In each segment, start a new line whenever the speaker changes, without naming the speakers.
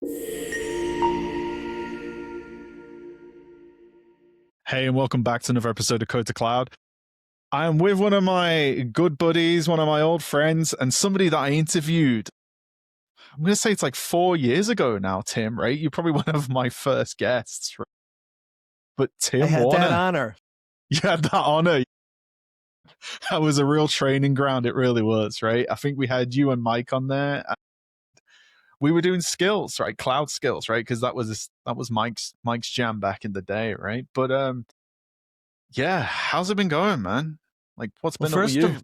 Hey, and welcome back to another episode of Code to Cloud. I am with one of my good buddies, one of my old friends, and somebody that I interviewed. I'm going to say it's like 4 years ago now, Tim, right? You're probably one of my first guests, right? But Tim
I had
Warner.
that honor.
You had that honor. That was a real training ground. It really was, right? I think we had you and Mike on there. We were doing skills, right? Cloud skills, right? Because that was Mike's jam back in the day, right? But yeah, how's it been going, man? Like, what's been up with you?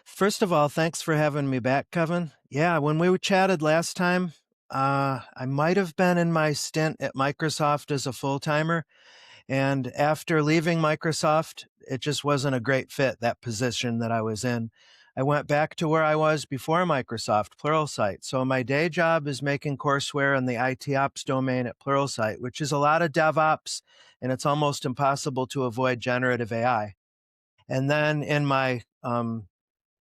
First of all, thanks for having me back, Kevin. Yeah, when we chatted last time, I might have been in my stint at Microsoft as a full-timer. And after leaving Microsoft, it just wasn't a great fit, that position that I was in. I went back to where I was before Microsoft, Pluralsight. So my day job is making courseware in the IT ops domain at Pluralsight, which is a lot of DevOps, and it's almost impossible to avoid generative AI. And then in my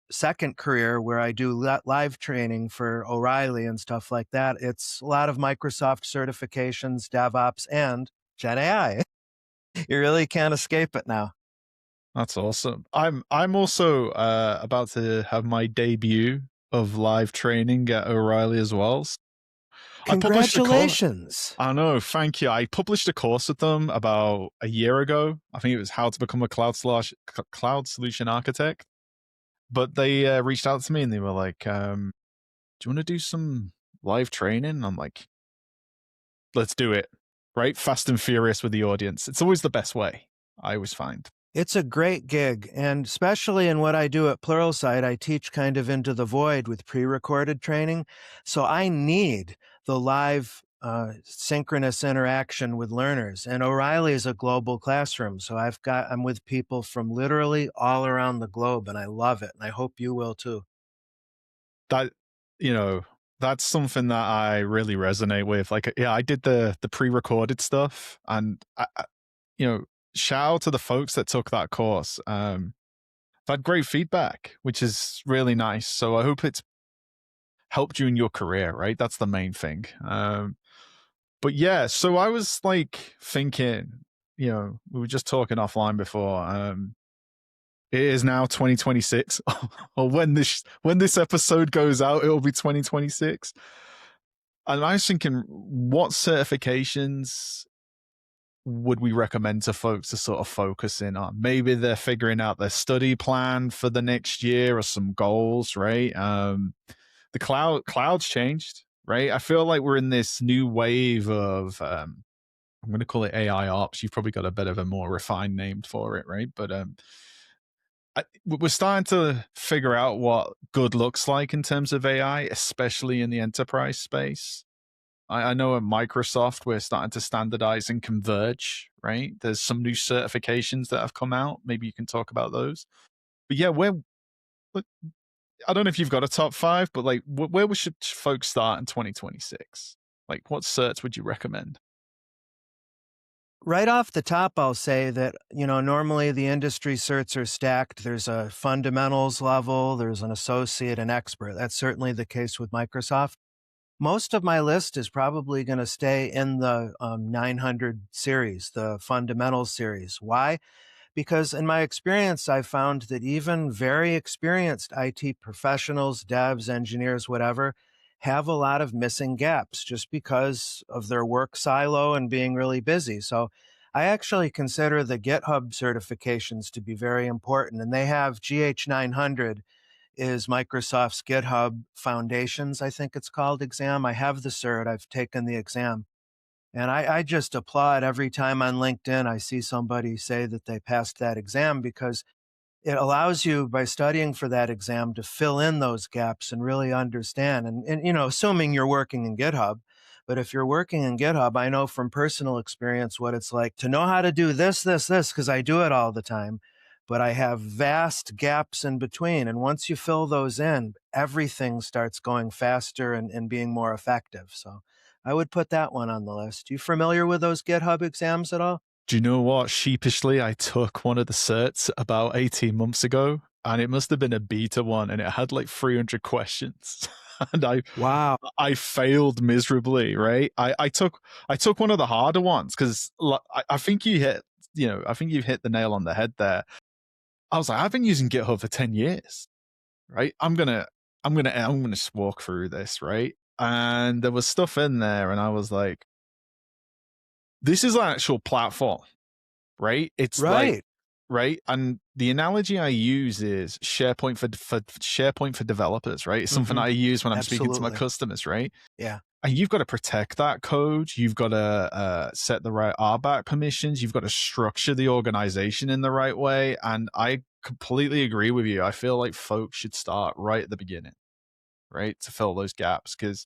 second career, where I do live training for O'Reilly and stuff like that, it's a lot of Microsoft certifications, DevOps, and Gen AI. You really can't escape it now.
That's awesome. I'm also about to have my debut of live training at O'Reilly as well.
Congratulations.
I know, thank you. I published a course with them about a year ago. I think it was how to become a cloud solution architect. But they reached out to me and they were like, do you want to do some live training? I'm like, let's do it, right? Fast and furious with the audience. It's always the best way, I always find.
It's a great gig, and especially in what I do at Pluralsight, I teach kind of into the void with pre-recorded training. So I need the live synchronous interaction with learners. And O'Reilly is a global classroom, so I'm with people from literally all around the globe, and I love it, and I hope you will too.
That's something that I really resonate with. Like, yeah, I did the pre-recorded stuff, and shout out to the folks that took that course. I've had great feedback, which is really nice. So I hope it's helped you in your career, right? That's the main thing. But yeah, so I was like thinking, we were just talking offline before. It is now 2026, or when this episode goes out, it'll be 2026. And I was thinking, what certifications would we recommend to folks to sort of focus in on? Maybe they're figuring out their study plan for the next year or some goals, right? The cloud's changed, right? I feel like we're in this new wave of, I'm going to call it AI ops. You've probably got a bit of a more refined name for it, right? But we're starting to figure out what good looks like in terms of AI, especially in the enterprise space. I know at Microsoft, we're starting to standardize and converge, right? There's some new certifications that have come out. Maybe you can talk about those. But yeah, I don't know if you've got a top 5, but like, where should folks start in 2026? Like, what certs would you recommend?
Right off the top, I'll say that, normally the industry certs are stacked. There's a fundamentals level, there's an associate and expert. That's certainly the case with Microsoft. Most of my list is probably going to stay in the 900 series, the fundamentals series. Why? Because in my experience, I found that even very experienced IT professionals, devs, engineers, whatever, have a lot of missing gaps just because of their work silo and being really busy. So I actually consider the GitHub certifications to be very important. And they have GH900 is Microsoft's GitHub Foundations, I think it's called, exam. I have the cert. I've taken the exam. And I just applaud every time on LinkedIn I see somebody say that they passed that exam, because it allows you, by studying for that exam, to fill in those gaps and really understand. And assuming you're working in GitHub. But if you're working in GitHub, I know from personal experience what it's like to know how to do this, because I do it all the time. But I have vast gaps in between. And once you fill those in, everything starts going faster and being more effective. So I would put that one on the list. You familiar with those GitHub exams at all?
Do you know what? Sheepishly, I took one of the certs about 18 months ago, and it must have been a beta one, and it had like 300 questions. and
Wow.
I failed miserably. Right, I took one of the harder ones because I think I think you hit the nail on the head there. I was like, I've been using GitHub for 10 years. Right, I'm gonna just walk through this. Right, and there was stuff in there, and I was like, this is an actual platform. Right, it's like
Right.
right? And the analogy I use is SharePoint for SharePoint for developers, right? It's something
Hmm.
I use when I'm speaking to my
Absolutely.
customers, right?
Yeah.
And you've got to protect that code. You've got to set the right RBAC permissions. You've got to structure the organization in the right way. And I completely agree with you. I feel like folks should start right at the beginning, right, to fill those gaps because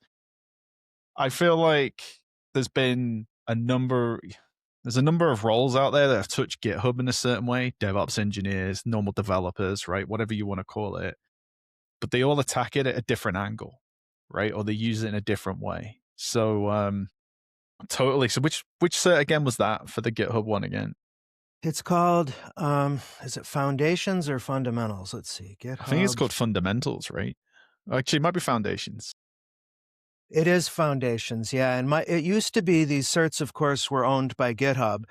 I feel like there's been a number there's a number of roles out there that have touched GitHub in a certain way, DevOps engineers, normal developers, right? Whatever you want to call it. But they all attack it at a different angle, right? Or they use it in a different way. So totally. So which cert again was that for the GitHub one again?
It's called, is it Foundations or Fundamentals? Let's see,
I think it's
GitHub.
called fundamentals, right? Actually, it might be foundations.
It is Foundations, yeah. And it used to be these certs, of course, were owned by GitHub,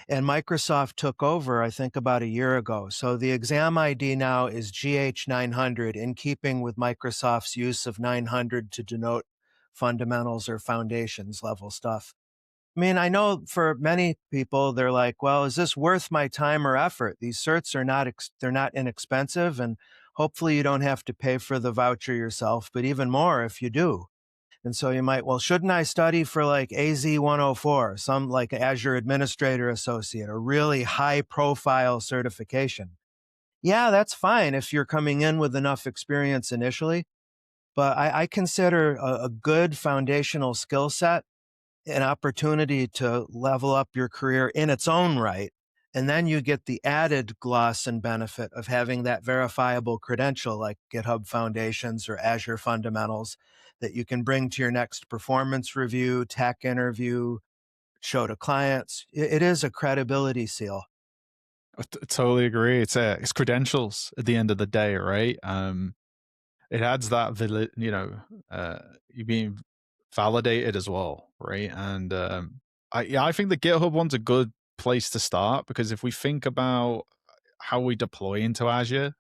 and Microsoft took over, I think, about a year ago. So the exam ID now is GH900, in keeping with Microsoft's use of 900 to denote fundamentals or foundations level stuff. I mean, I know for many people, they're like, well, is this worth my time or effort? These certs are not, they're not inexpensive, and hopefully you don't have to pay for the voucher yourself, but even more if you do. And so you might, well, shouldn't I study for like AZ 104, some like Azure Administrator Associate, a really high profile certification? Yeah, that's fine if you're coming in with enough experience initially. But I consider a good foundational skill set an opportunity to level up your career in its own right. And then you get the added gloss and benefit of having that verifiable credential like GitHub Foundations or Azure Fundamentals that you can bring to your next performance review, tech interview, show to clients. It is a credibility seal.
Totally agree. It's credentials at the end of the day, right? It adds that uh, you being validated as well, right? And I think the GitHub one's a good place to start because if we think about how we deploy into Azure,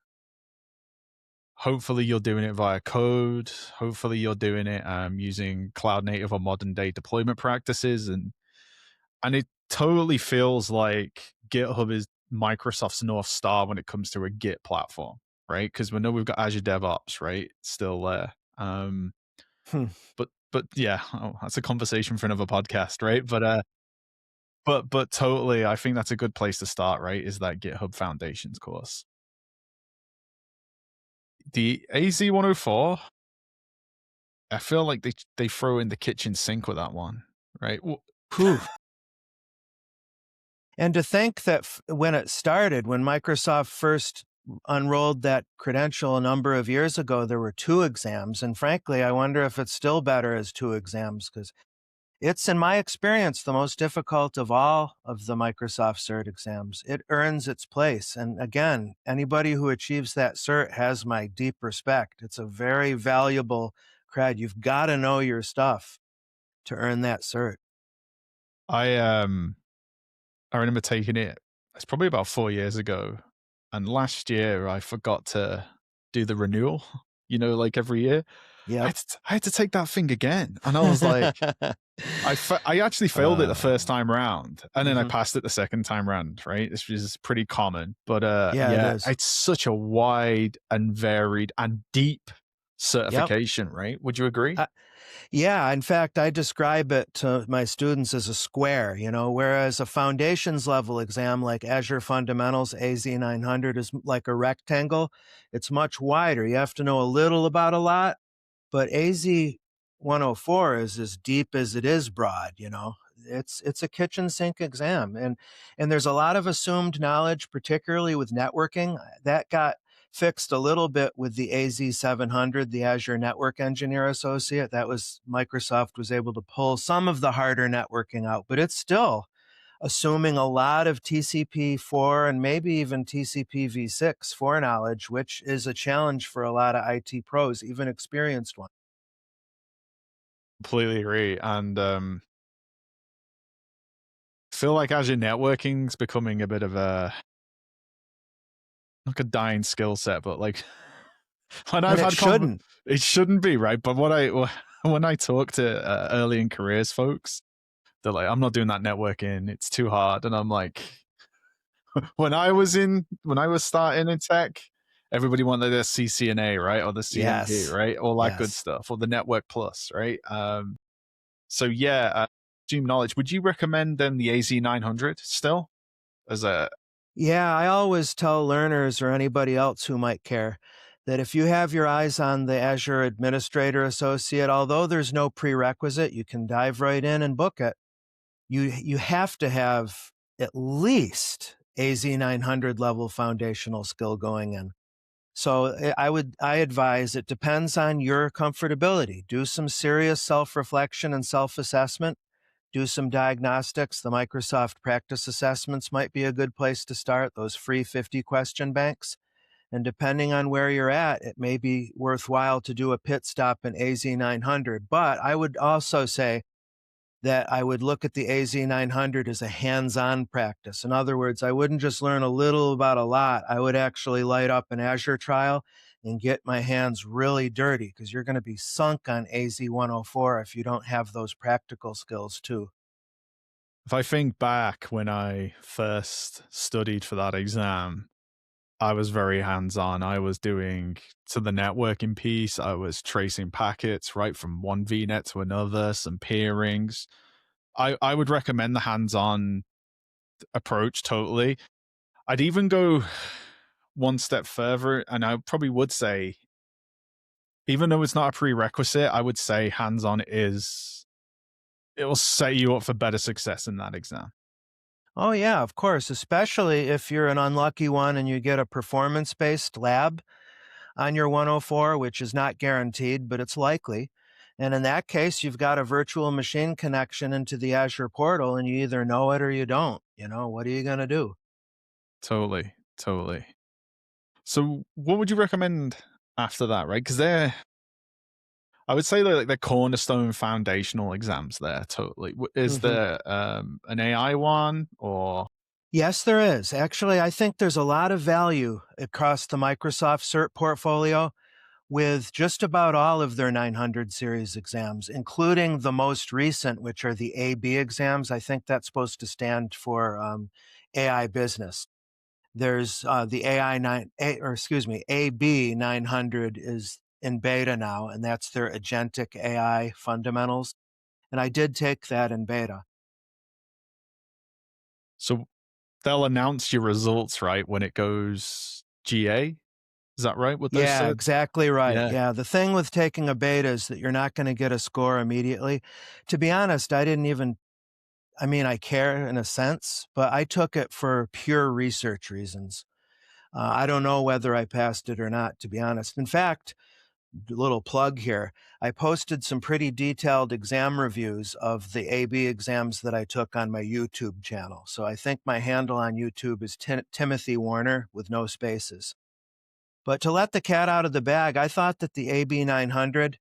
hopefully you're doing it via code. Hopefully you're doing it using cloud native or modern day deployment practices, and it totally feels like GitHub is Microsoft's North Star when it comes to a Git platform, right? Because we know we've got Azure DevOps, right? Still there.
Hmm.
But yeah, that's a conversation for another podcast, right? But totally, I think that's a good place to start, right? Is that GitHub Foundations course. The AZ 104, I feel like they throw in the kitchen sink with that one, right?
Whew. And to think that when it started, when Microsoft first unrolled that credential a number of years ago, there were two exams. And frankly, I wonder if it's still better as two exams because it's, in my experience, the most difficult of all of the Microsoft Cert exams. It earns its place. And again, anybody who achieves that cert has my deep respect. It's a very valuable cred. You've got to know your stuff to earn that cert.
I I remember taking it. It's probably about 4 years ago, and last year I forgot to do the renewal. Like every year,
Yep.
I had to take that thing again, and I was like, I actually failed it the first
uh,
time round, and then I
mhm.
passed it the second time round. Right, this is pretty common, but
Yeah, it
yeah,
is.
it's such a wide and varied and deep
Yep.
certification. Right? Would you agree?
Yeah, in fact, I describe it to my students as a square, whereas a foundations level exam like Azure Fundamentals AZ900 is like a rectangle. It's much wider. You have to know a little about a lot, but AZ 104 is as deep as it is broad. It's a kitchen sink exam, and there's a lot of assumed knowledge, particularly with networking. That got fixed a little bit with the AZ700, the Azure Network Engineer Associate. That was Microsoft was able to pull some of the harder networking out, but it's still assuming a lot of TCP4 and maybe even TCP v6 foreknowledge, which is a challenge for a lot of IT pros, even experienced ones.
completely agree. And feel like Azure networking's becoming a bit of a like a dying skill set, but like when
And
I've
it
had
shouldn't.
it shouldn't be, right? But when I talk to early in careers folks, they're like, "I'm not doing that networking; it's too hard." And I'm like, when I was starting in tech, everybody wanted their CCNA, right, or the CMP,
Yes.
right, all that good
Yes.
stuff, or the Network Plus, right? So yeah, Stream Knowledge. Would you recommend then the AZ900 still as a
Yeah, I always tell learners or anybody else who might care that if you have your eyes on the Azure Administrator Associate, although there's no prerequisite, you can dive right in and book it. You have to have at least AZ900 level foundational skill going in. So I advise it depends on your comfortability. Do some serious self-reflection and self-assessment. Do some diagnostics. The Microsoft practice assessments might be a good place to start, those free 50 question banks. And depending on where you're at, it may be worthwhile to do a pit stop in AZ900. But I would also say that I would look at the AZ900 as a hands-on practice. In other words, I wouldn't just learn a little about a lot. I would actually light up an Azure trial and get my hands really dirty because you're going to be sunk on AZ104 if you don't have those practical skills too.
if I think back when I first studied for that exam, I was very hands on. I was doing to the networking piece, I was tracing packets right from one VNet to another, some peerings. I would recommend the hands on approach totally. I'd even go one step further, and I probably would say, even though it's not a prerequisite, I would say hands on is it will set you up for better success in that exam.
Oh, yeah, of course, especially if you're an unlucky one and you get a performance-based lab on your 104, which is not guaranteed, but it's likely. And in that case, you've got a virtual machine connection into the Azure portal, and you either know it or you don't. What are you going to do?
Totally, totally. So, what would you recommend after that, right? Because I would say they're like the cornerstone foundational exams there, totally. Is
Mhm.
there an AI one or
Yes, there is. Actually, I think there's a lot of value across the Microsoft Cert portfolio with just about all of their 900 series exams, including the most recent, which are the AB exams. I think that's supposed to stand for AI business. There's the AI 9, or excuse me, AB 900 is in beta now, and that's their agentic AI fundamentals. And I did take that in beta.
so they'll announce your results, right, when it goes GA? Is that right with those
Yeah,
certs?
exactly right.
Yeah,
Yeah, the thing with taking a beta is that you're not going to get a score immediately. To be honest, I didn't even, I mean, I care in a sense, but I took it for pure research reasons. I don't know whether I passed it or not, to be honest. In fact, little plug here, I posted some pretty detailed exam reviews of the AB exams that I took on my YouTube channel. So I think my handle on YouTube is Timothy Warner with no spaces. But to let the cat out of the bag, I thought that the AB 900,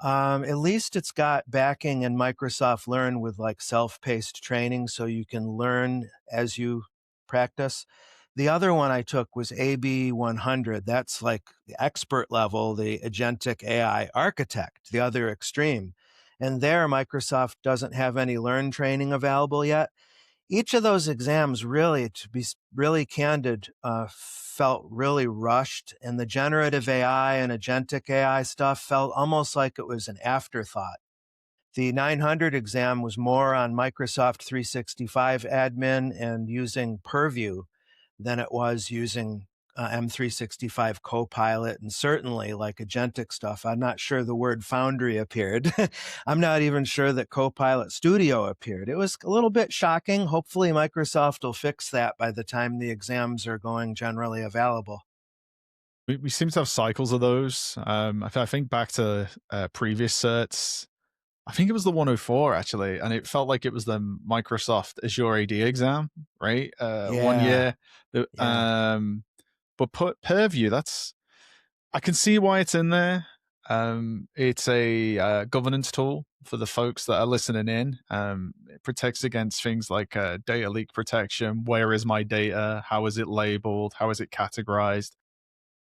at least it's got backing in Microsoft Learn with like self-paced training so you can learn as you practice. The other one I took was AB 100. That's like the expert level, the agentic AI architect, the other extreme. And there, Microsoft doesn't have any Learn training available yet. Each of those exams, really, to be really candid, felt really rushed, and the generative AI and agentic AI stuff felt almost like it was an afterthought. The 900 exam was more on Microsoft 365 admin and using Purview than it was using M365 Copilot, and certainly like agentic stuff. I'm not sure the word Foundry appeared. I'm not even sure that Copilot Studio appeared. It was a little bit shocking. Hopefully, Microsoft will fix that by the time the exams are going generally available.
we seem to have cycles of those. I think back to previous certs. I think it was the 104 actually, and it felt like it was the Microsoft Azure AD exam, right? One
Yeah,
year.
yeah.
But put Purview, that's I can see why it's in there. It's a governance tool, for the folks that are listening in. It protects against things like data leak protection. Where is my data? How is it labeled? How is it categorized?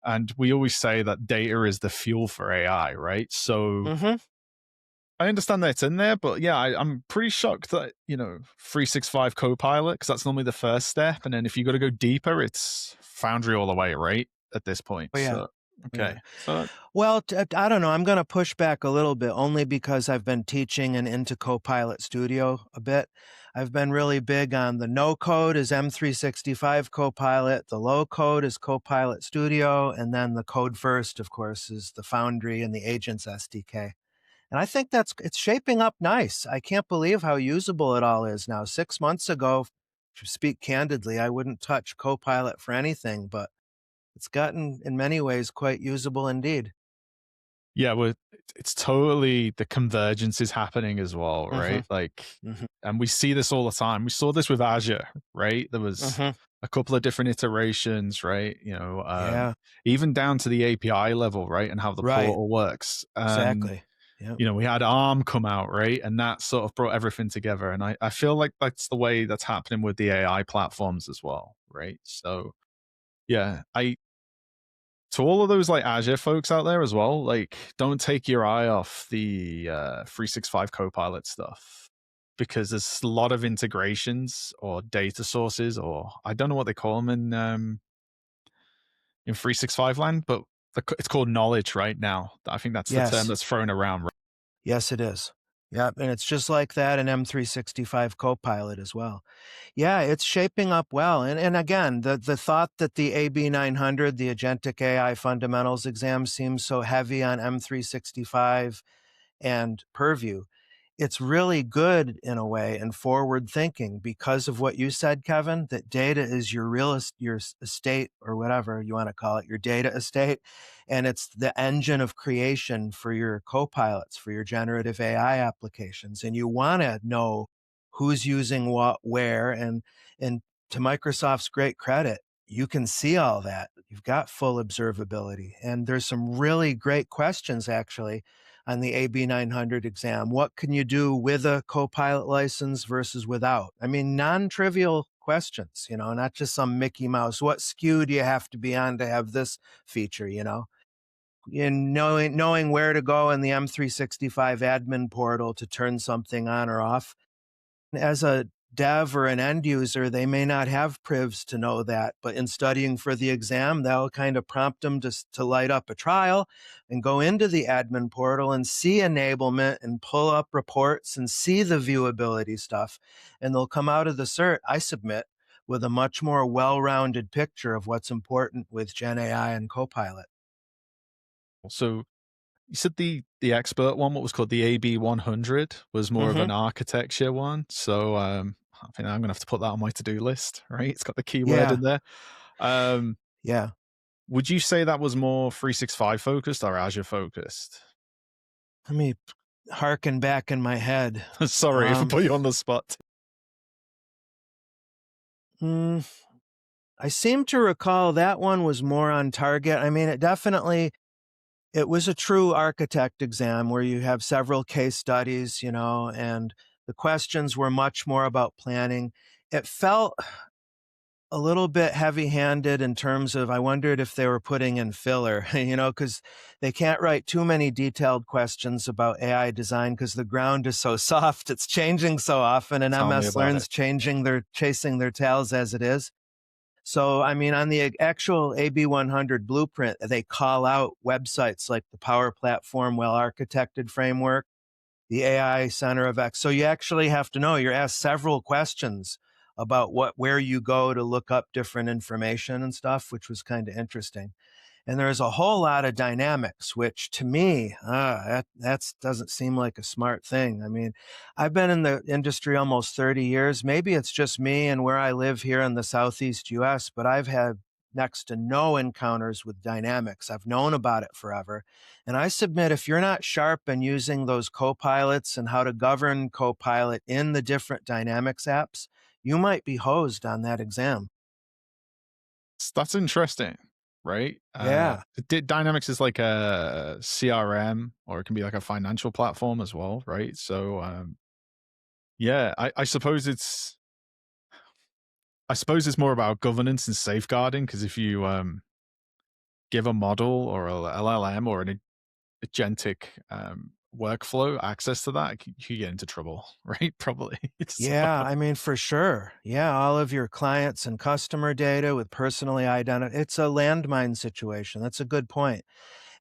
And we always say that data is the fuel for AI, right? So
Hmm.
I understand that it's in there, but yeah, I'm pretty shocked that, 365 Copilot, because that's normally the first step. And then if you got to go deeper, it's Foundry all the way, right? At this point.
Oh, yeah.
So,
Yeah.
okay. So,
Well, I don't know. I'm going to push back a little bit only because I've been teaching and into Copilot Studio a bit. I've been really big on the no code is M365 Copilot, the low code is Copilot Studio, and then the code first, of course, is the Foundry and the Agents SDK. And I think it's shaping up nice. I can't believe how usable it all is now. 6 months ago, to speak candidly, I wouldn't touch Copilot for anything, but it's gotten in many ways quite usable indeed.
yeah, it's totally the convergence is happening as well,
Mhm,
right? Like,
mhm,
and we see this all the time. We saw this with Azure, right? There was
mhm.
a couple of different iterations, right?
Yeah,
Even down to the API level, right? And how the
right,
portal works. And
exactly. Yep.
we had ARM come out, right? And that sort of brought everything together. And I feel like that's the way that's happening with the AI platforms as well, right? So yeah, I to all of those like Azure folks out there as well, like don't take your eye off the 365 Copilot stuff because there's a lot of integrations or data sources, or I don't know what they call them in 365 land, but it's called knowledge right now. I think that's the term
Yes.
that's thrown around.
Yes, it is. Yep, and it's just like that in M365 Copilot as well. Yeah, it's shaping up well, and again, the thought that the AB 900, the Agentic AI Fundamentals exam, seems so heavy on M365 and Purview, it's really good in a way and forward thinking because of what you said, Kevin, that data is your your estate or whatever you want to call it, your data estate. And it's the engine of creation for your copilots, for your generative AI applications. And you want to know who's using what, where, and to Microsoft's great credit, you can see all that. You've got full observability. And there's some really great questions actually on the AB 900 exam. What can you do with a Copilot license versus without? I mean, non trivial questions, not just some Mickey Mouse. What SKU do you have to be on to have this feature, In knowing where to go in the M365 admin portal to turn something on or off. As a dev or an end user, they may not have privs to know that, but in studying for the exam, that'll kind of prompt them to light up a trial and go into the admin portal and see enablement and pull up reports and see the viewability stuff. And they'll come out of the cert, I submit, with a much more well-rounded picture of what's important with Gen AI and Copilot.
So you said the expert one, what was called the AB 100, was more of
Hmm.
an architecture one. So I think I'm gonna have to put that on my to do list. Right, it's got the keyword
Yeah,
in there. Um,
yeah.
would you say that was more 365 focused or Azure focused?
Let me harken back in my head.
Sorry if I
Um,
put you on the spot.
hmm, I seem to recall that one was more on target. I mean, it was a true architect exam where you have several case studies, and the questions were much more about planning. It felt a little bit heavy-handed in terms of I wondered if they were putting in filler, because they can't write too many detailed questions about AI design because the ground is so soft. It's changing so often, and
Tell me
MS
about it.
Learn's chasing their tails as it is. So, I mean, on the actual AB 100 blueprint, they call out websites like the Power Platform Well Architected Framework, the AI Center of X. So you actually have to know, you're asked several questions about where you go to look up different information and stuff, which was kind of interesting. And there's a whole lot of dynamics, which to me, that doesn't seem like a smart thing. I mean, I've been in the industry almost 30 years. Maybe it's just me and where I live here in the Southeast US, but I've had next to no encounters with dynamics. I've known about it forever. And I submit if you're not sharp in using those co-pilots and how to govern Copilot in the different dynamics apps, you might be hosed on that exam.
That's interesting. right?
Yeah.
Dynamics is like a CRM, or it can be like a financial platform as well, right? So yeah, I suppose it's more about governance and safeguarding, because if you give a model or a LLM or an agentic workflow access to that, you get into trouble, right? Probably. So,
Yeah, I mean, for sure. Yeah, all of your clients and customer data with personally identified, it's a landmine situation. That's a good point.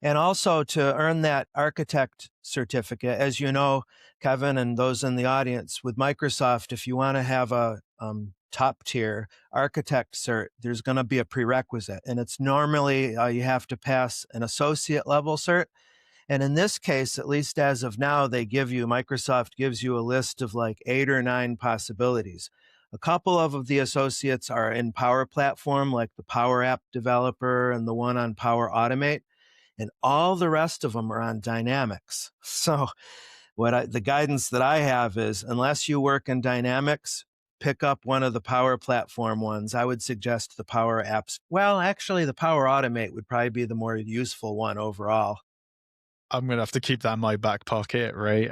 And also to earn that architect certificate, as you know, Kevin, and those in the audience, with Microsoft, if you want to have a top tier architect cert, there's going to be a prerequisite. And it's normally you have to pass an associate level cert. And in this case, at least as of now, Microsoft gives you a list of like 8 or 9 possibilities. A couple of the associates are in Power Platform, like the Power App Developer and the one on Power Automate, and all the rest of them are on Dynamics. So the guidance that I have is, unless you work in Dynamics, pick up one of the Power Platform ones. I would suggest the Power Apps. Well, actually, the Power Automate would probably be the more useful one overall.
I'm gonna have to keep that in my back pocket, right?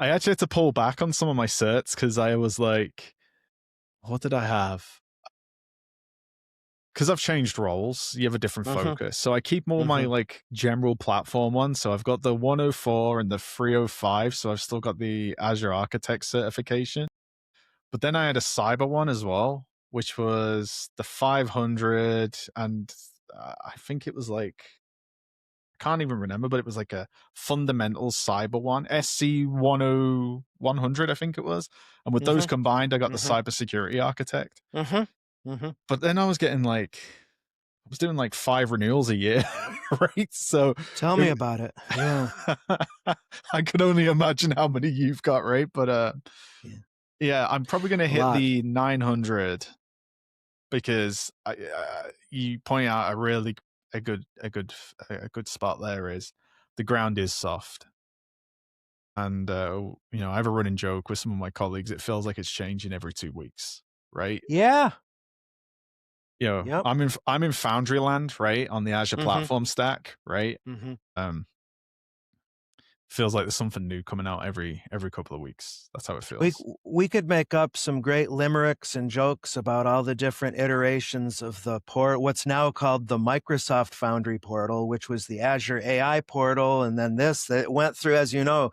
I actually had to pull back on some of my certs because I was like, what did I have? Because I've changed roles, you have a different
Hmm.
focus. So I keep more my
Hmm.
like general platform ones. So I've got the 104 and the 305. So I've still got the Azure Architect certification. But then I had a cyber one as well, which was the 500. And I think it was like, I can't even remember, but it was like a fundamental cyber one, SC 100, I think it was. And with those
Hmm.
combined, I got the
Hmm.
cybersecurity architect.
Hmm. Hmm.
But then I was getting like, I was doing like 5 renewals a year, right? So
Tell me
it,
about it. Yeah.
I could only imagine how many you've got, right? But
Yeah.
yeah, I'm probably going to
A
hit
lot.
the 900 because you point out a good spot there is the ground is soft. And I have a running joke with some of my colleagues. It feels like it's changing every 2 weeks, right?
Yeah. Yep.
I'm in Foundry land, right, on the Azure
Hmm.
platform stack, right?
Hmm.
Um, feels like there's something new coming out every couple of weeks. That's how it
We
feels.
we could make up some great limericks and jokes about all the different iterations of what's now called the Microsoft Foundry portal, which was the Azure AI portal, and then this that went through, as you know.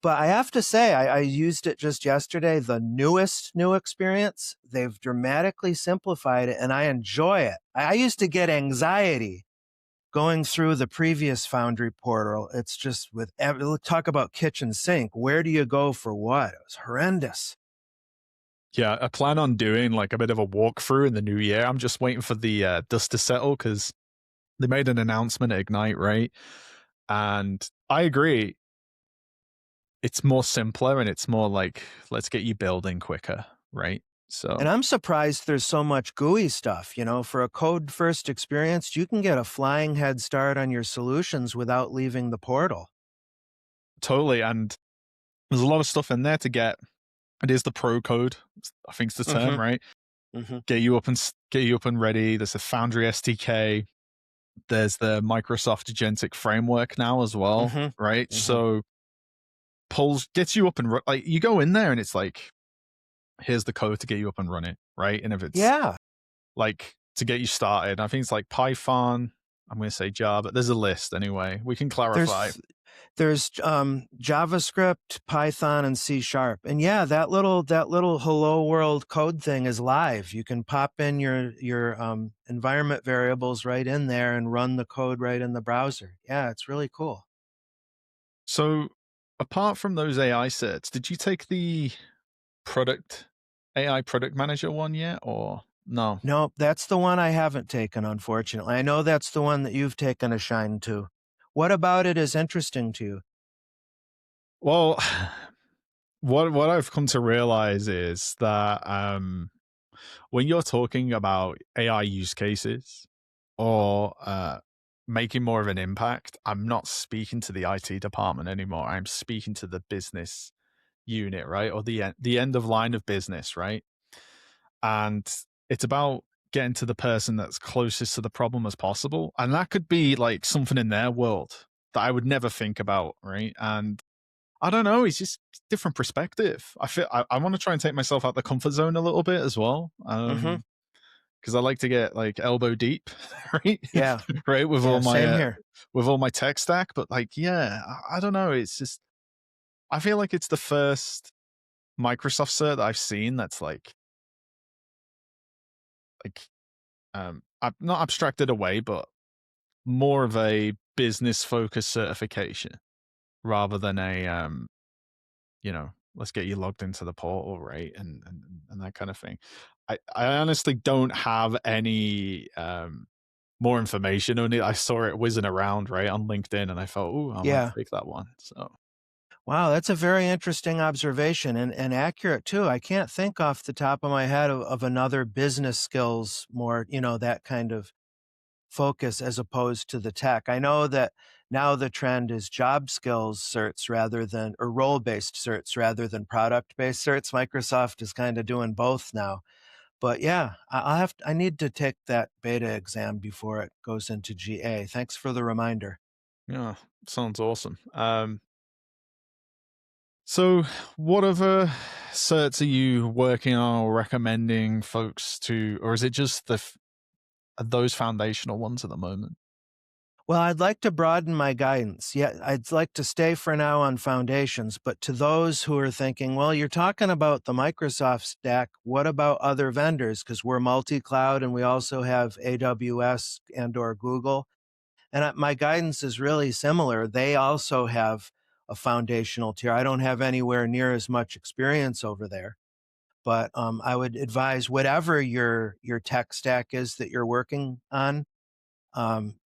But I have to say, I used it just yesterday, the newest new experience. They've dramatically simplified it, and I enjoy it. I used to get anxiety going through the previous Foundry portal. It's just talk about kitchen sink. Where do you go for what? It was horrendous.
Yeah, I plan on doing like a bit of a walkthrough in the new year. I'm just waiting for the dust to settle because they made an announcement at Ignite, right? And I agree. It's more simpler and it's more like, let's get you building quicker, right?
And
So
I'm surprised there's so much GUI stuff. For a code first experience, you can get a flying head start on your solutions without leaving the portal.
totally. And there's a lot of stuff in there to get. It is the pro code, I think it's the term,
Hmm.
right?
Hmm.
Get you up and ready. There's a Foundry SDK. There's the Microsoft Agentic framework now as well,
Hmm.
right?
Hmm.
So gets you up and like you go in there and it's like, here's the code to get you up and running, right? And if it's
Yeah.
like to get you started, I think it's like Python. I'm going to say Java. There's a list anyway. We can clarify.
There's there's JavaScript, Python, and C sharp. And yeah, that little hello world code thing is live. You can pop in your environment variables right in there and run the code right in the browser. Yeah, it's really cool.
So apart from those AI certs, did you take the product AI product manager one yet or no?
No, that's the one I haven't taken, unfortunately. I know that's the one that you've taken a shine to. What about it is interesting to you?
Well, what I've come to realize is that when you're talking about AI use cases or making more of an impact, I'm not speaking to the IT department anymore. I'm speaking to the business unit, right? Or the end of line of business, right? And it's about getting to the person that's closest to the problem as possible. And that could be like something in their world that I would never think about, right? And I don't know, it's just different perspective. I want to try and take myself out the comfort zone a little bit as well.
Mhm.
Because I like to get like elbow deep, right?
Yeah.
Right,
Yeah, same here.
with all my tech stack. But like, yeah, I don't know. It's just I feel like it's the first Microsoft cert that I've seen that's like I'm not abstracted away, but more of a business focused certification rather than a let's get you logged into the portal, right? And that kind of thing. I honestly don't have any more information. Only I saw it whizzing around right on LinkedIn, and I thought, oh, I might
Yeah.
take that one. So
Wow, that's a very interesting observation and accurate too. I can't think off the top of my head of another business skills more, that kind of focus as opposed to the tech. I know that now the trend is job skills certs rather than or role-based certs rather than product-based certs. Microsoft is kind of doing both now. But yeah, I need to take that beta exam before it goes into GA. Thanks for the reminder.
yeah, sounds awesome. So what other certs are you working on or recommending folks to, or is it just those foundational ones at the moment?
Well, I'd like to broaden my guidance. Yeah, I'd like to stay for now on foundations, but to those who are thinking, well, you're talking about the Microsoft stack, what about other vendors? Because we're multi-cloud and we also have AWS and or Google. And my guidance is really similar. They also have a foundational tier. I don't have anywhere near as much experience over there, but I would advise whatever your tech stack is that you're working on,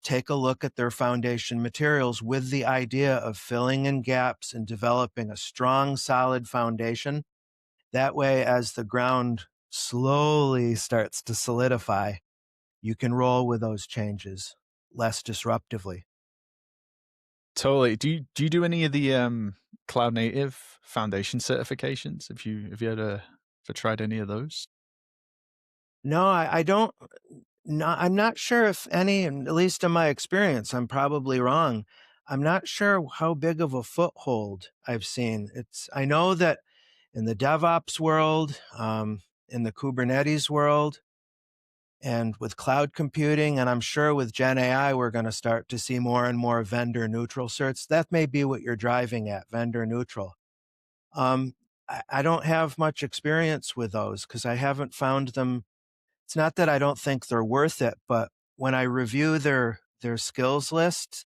take a look at their foundation materials with the idea of filling in gaps and developing a strong, solid foundation. That way, as the ground slowly starts to solidify, you can roll with those changes less disruptively.
Totally. Do you do any of the cloud native foundation certifications? Have you ever tried any of those?
No, I don't. No, I'm not sure if any, and at least in my experience, I'm probably wrong. I'm not sure how big of a foothold I've seen. I know that in the DevOps world, in the Kubernetes world, and with cloud computing, and I'm sure with Gen AI, we're going to start to see more and more vendor neutral certs. That may be what you're driving at, vendor neutral. Um, I don't have much experience with those because I haven't found them. It's not that I don't think they're worth it, but when I review their skills list,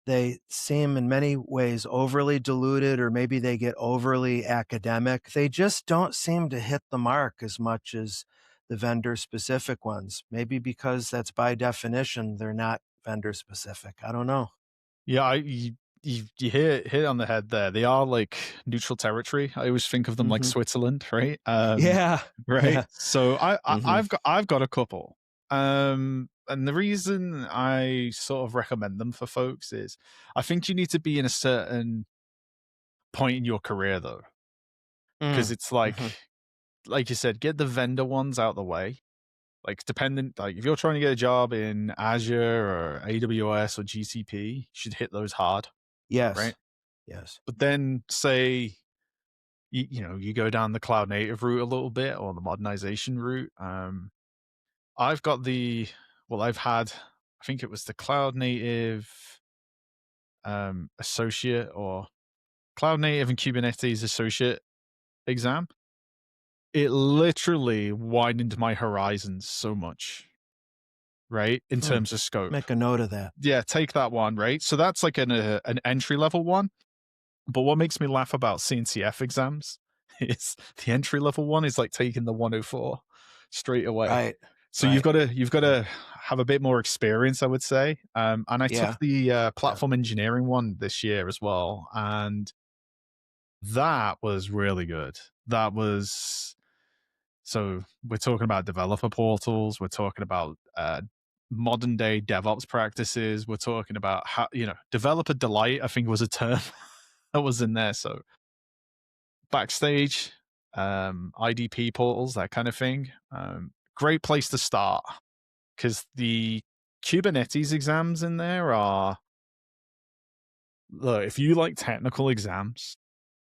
they seem in many ways overly diluted, or maybe they get overly academic. They just don't seem to hit the mark as much as the vendor specific ones. Maybe because that's by definition, they're not vendor specific. I don't know.
Yeah, you hit it on the head there. They are like neutral territory. I always think of them like
Hmm.
Switzerland, right?
Yeah.
Right.
Yeah.
So
Hmm.
I've got a couple. And the reason I sort of recommend them for folks is I think you need to be in a certain point in your career though, because
Mm.
it's
Hmm.
like you said, get the vendor ones out the way. Like dependent, like if you're trying to get a job in Azure or AWS or GCP, you should hit those hard,
Yes.
right?
Yes.
But then say you go down the cloud native route a little bit or the modernization route. I've got I've had, I think it was the cloud native associate or cloud native and Kubernetes associate exam. It literally widened my horizons so much, right? In
Hmm.
terms of scope.
Make a note of that.
Yeah, take that one, right? So that's like an entry level one. But what makes me laugh about CNCF exams is the entry level one is like taking the 104 straight away.
Right.
So
Right.
you've got
Right.
to have a bit more experience, I would say. And I took
Yeah.
the
Yeah.
platform engineering one this year as well, and that was really good. That was so we're talking about developer portals. We're talking about modern day DevOps practices. We're talking about how developer delight. I think was a term that was in there. So backstage, IDP portals, that kind of thing. great place to start because the Kubernetes exams in there are look, if you like technical exams,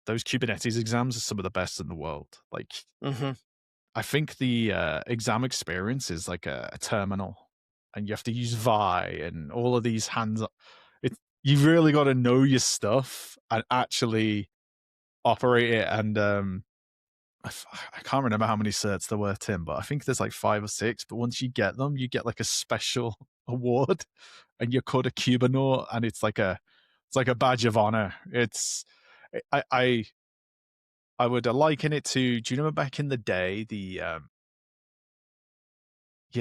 those Kubernetes exams are some of the best in the world. Like,
Mhm.
I think the exam experience is like a terminal, and you have to use Vi and all of these hands. It you really got to know your stuff and actually operate it. And I can't remember how many certs there were, Tim, but I think there's like 5 or 6. But once you get them, you get like a special award, and you're called a Cubanaut, and it's like a badge of honor. I would liken it to. Do you remember back in the day you had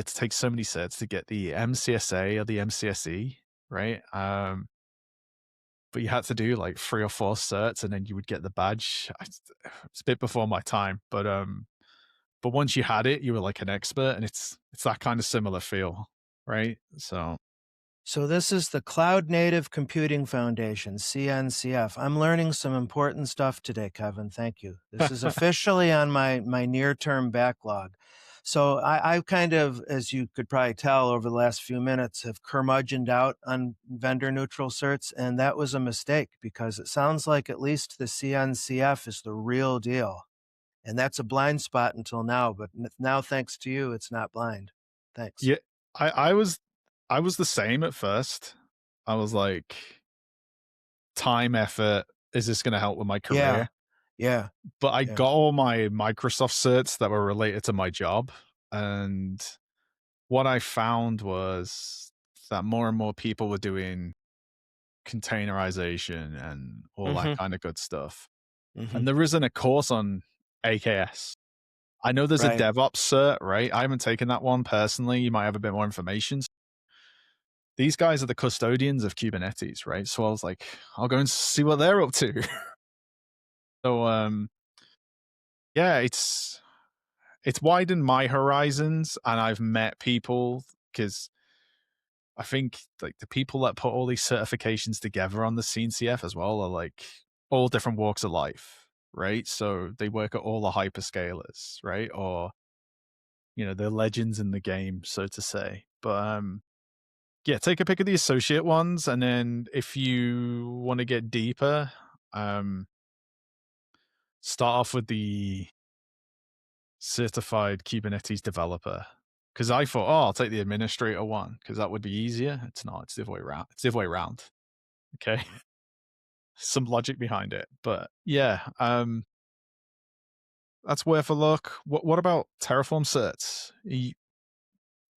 to take so many certs to get the MCSA or the MCSE, right? But you had to do like 3 or 4 certs, and then you would get the badge. It's a bit before my time, but once you had it, you were like an expert, and it's that kind of similar feel, right? So
So this is the Cloud Native Computing Foundation, CNCF. I'm learning some important stuff today, Kevin. Thank you. This is officially on my near-term backlog. So I kind of, as you could probably tell over the last few minutes, have curmudgeoned out on vendor-neutral certs, and that was a mistake because it sounds like at least the CNCF is the real deal. And that's a blind spot until now, but now, thanks to you, it's not blind. Thanks.
yeah, I, I was I was the same at first. I was like, time, effort. Is this going to help with my
Yeah,
career?
yeah,
But I
yeah.
got all my Microsoft certs that were related to my job, and what I found was that more and more people were doing containerization and all that
Mhm,
kind of good stuff.
mhm.
And there isn't a course on AKS. I know there's a
Right.
DevOps cert, right? I haven't taken that one personally. You might have a bit more information. These guys are the custodians of Kubernetes, right? So I was like, I'll go and see what they're up to. So yeah, it's widened my horizons, and I've met people because I think like the people that put all these certifications together on the CNCF as well are like all different walks of life, right? So they work at all the hyperscalers, right? Or they're legends in the game, so to say. But yeah, take a pick of the associate ones, and then if you want to get deeper, um, start off with the certified Kubernetes developer. Because I thought, oh, I'll take the administrator one because that would be easier. It's not. It's the other way around. It's the other way around. Okay, some logic behind it, but yeah, that's worth a look. What about Terraform certs?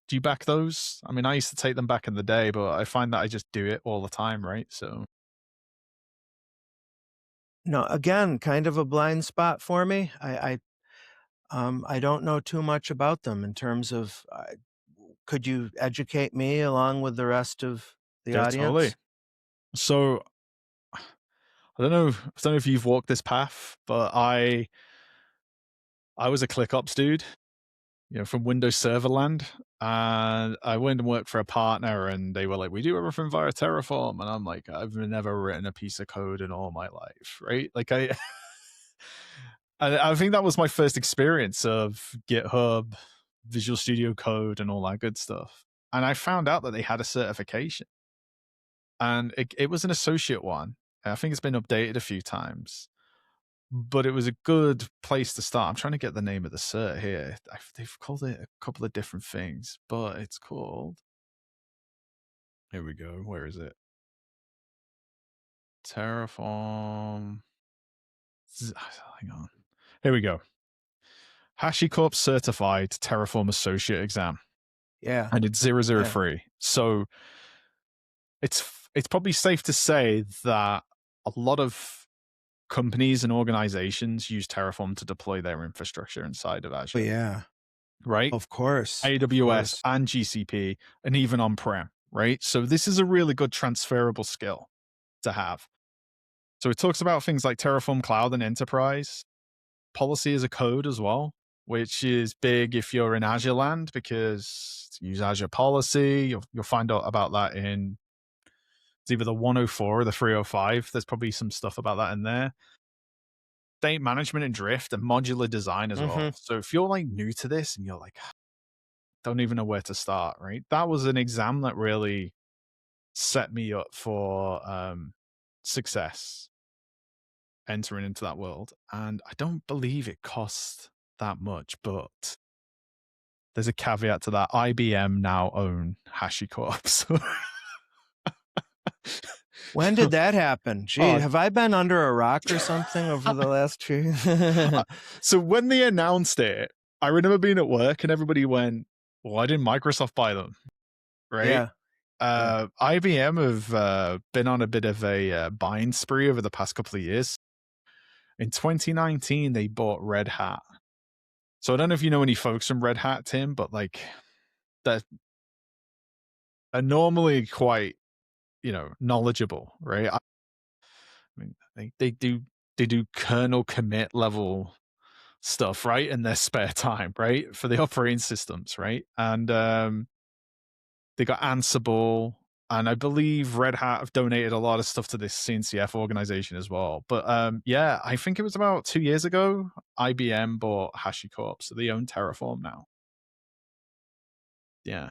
Do you back those? I mean, I used to take them back in the day, but I find that I just do it all the time, right? So
No, again, kind of a blind spot for me. I don't know too much about them in terms of, could you educate me along with the rest of the
yeah, totally.
audience?
So I don't know if you've walked this path, but I was a ClickOps dude, from Windows Server land. And I went and worked for a partner, and they were like, we do everything via Terraform. And I'm like, I've never written a piece of code in all my life, right? Like and I think that was my first experience of GitHub, Visual Studio Code, and all that good stuff. And I found out that they had a certification, and it was an associate one. I think it's been updated a few times, but it was a good place to start. I'm trying to get the name of the cert here. They've called it a couple of different things, but it's called. Here we go. Where is it? Terraform. Hang on. Here we go. HashiCorp certified Terraform associate exam,
Yeah,
and it's
yeah.
003. So it's probably safe to say that a lot of companies and organizations use Terraform to deploy their infrastructure inside of
Oh,
Azure,
yeah.
right?
Of course, of
AWS
course.
and GCP, and even on-prem, right? So this is a really good transferable skill to have. So it talks about things like Terraform Cloud and Enterprise, policy as a code as well, which is big if you're in Azure land because use Azure policy. You'll find out about that in it's either the 104 or the 305. There's probably some stuff about that in there. State management and drift and modular design as well.
Mhm.
So if you're like new to this and you're like, don't even know where to start, right? That was an exam that really set me up for success entering into that world. And I don't believe it cost that much, but there's a caveat to that. IBM now own HashiCorp. So,
When did that happen? Gee,
oh,
have I been under a rock or something over the last few?
so when they announced it, I remember being at work and everybody went, "Why didn't Microsoft buy them?" Right?
Yeah, yeah.
IBM have been on a bit of a buying spree over the past couple of years. In 2019, they bought Red Hat. So I don't know if you know any folks from Red Hat, Tim, but like they're are normally quite, knowledgeable, right? I mean, they do kernel commit level stuff, right, in their spare time, right, for the operating systems, right? And they got Ansible, and I believe Red Hat have donated a lot of stuff to this CNCF organization as well. But yeah, I think it was about 2 years ago, IBM bought HashiCorp, so they own Terraform now. Yeah.